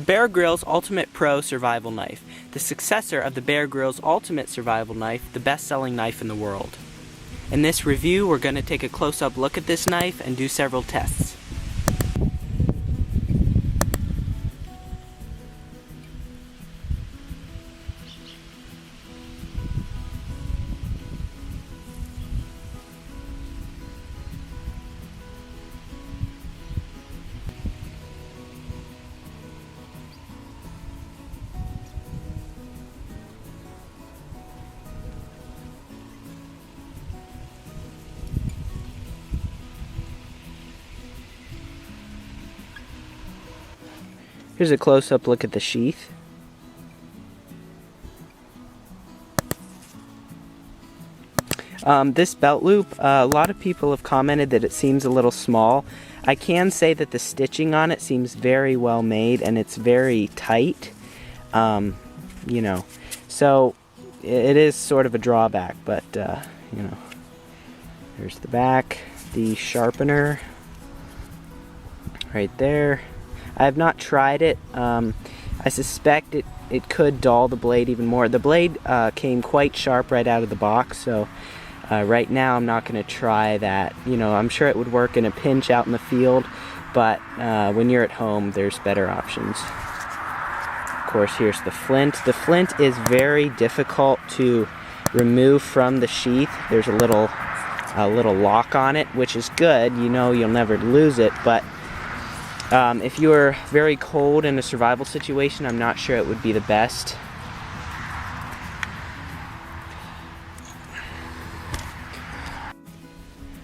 Bear Grylls Ultimate Pro Survival Knife, the successor of the Bear Grylls Ultimate Survival Knife, the best-selling knife in the world. In this review, we're going to take a close-up look at this knife and do several tests. Here's a close-up look at the sheath. This belt loop, a lot of people have commented that it seems a little small. I can say that the stitching on it seems very well made and it's very tight. You know, so it is sort of a drawback, but you know, there's the back, the sharpener right there. I have not tried it. I suspect it could dull the blade even more. The blade came quite sharp right out of the box, so right now I'm not going to try that. You know, I'm sure it would work in a pinch out in the field, but when you're at home, there's better options. Of course, here's the flint. The flint is very difficult to remove from the sheath. There's a little lock on it, which is good. You know, you'll never lose it, but if you were very cold in a survival situation, I'm not sure it would be the best.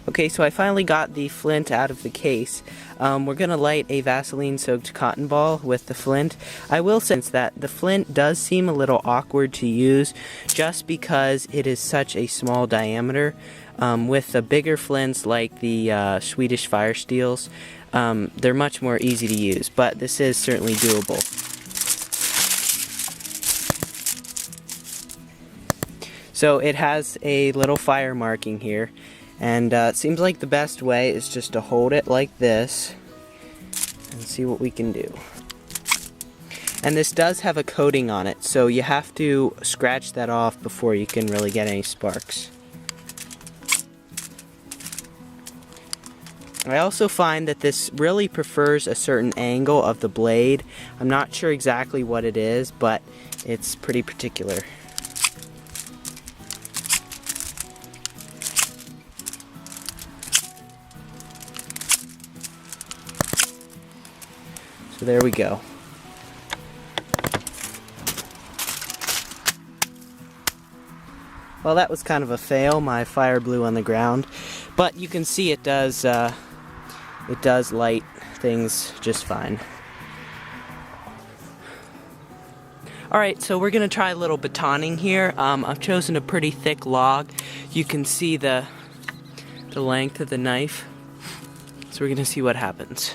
Okay, so I finally got the flint out of the case. We're going to light a Vaseline-soaked cotton ball with the flint. I will say that the flint does seem a little awkward to use just because it is such a small diameter. With the bigger flints like the Swedish fire steels, they're much more easy to use, but this is certainly doable. So it has a little fire marking here, and it seems like the best way is just to hold it like this and see what we can do. And this does have a coating on it, so you have to scratch that off before you can really get any sparks. I also find that this really prefers a certain angle of the blade. I'm not sure exactly what it is, but it's pretty particular. So there we go. Well, that was kind of a fail. My fire blew on the ground, but you can see it does light things just fine. Alright, so we're going to try a little batoning here. I've chosen a pretty thick log. You can see the length of the knife. So we're going to see what happens.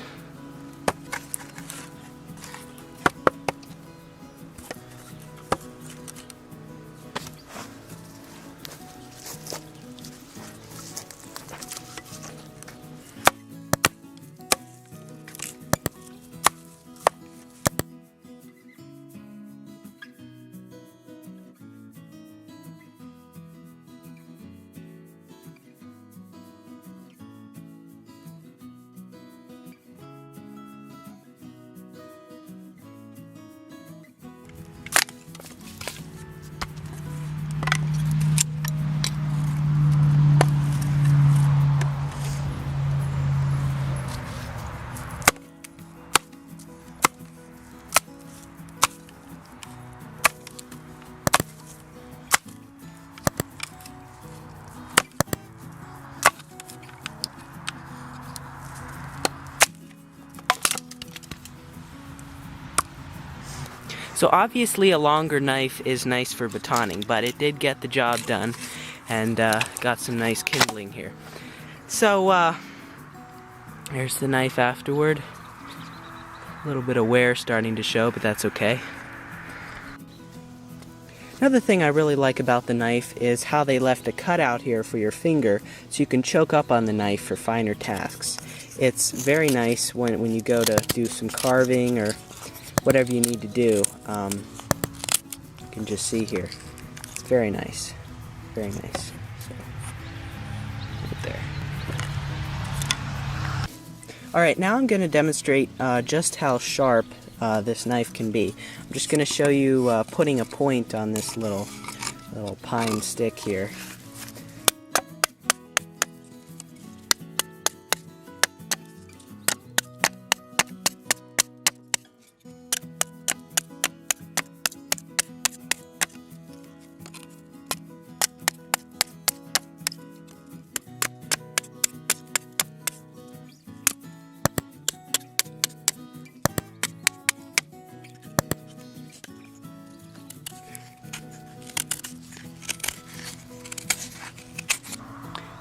So obviously a longer knife is nice for batoning, but it did get the job done and got some nice kindling here. So there's the knife afterward. A little bit of wear starting to show, but that's okay. Another thing I really like about the knife is how they left a cutout here for your finger so you can choke up on the knife for finer tasks. It's very nice when you go to do some carving or whatever you need to do. You can just see here. It's very nice. Very nice. So, right there. Alright, now I'm going to demonstrate just how sharp this knife can be. I'm just going to show you putting a point on this little pine stick here.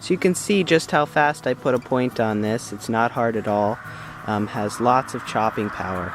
So you can see just how fast I put a point on this. It's not hard at all. Has lots of chopping power.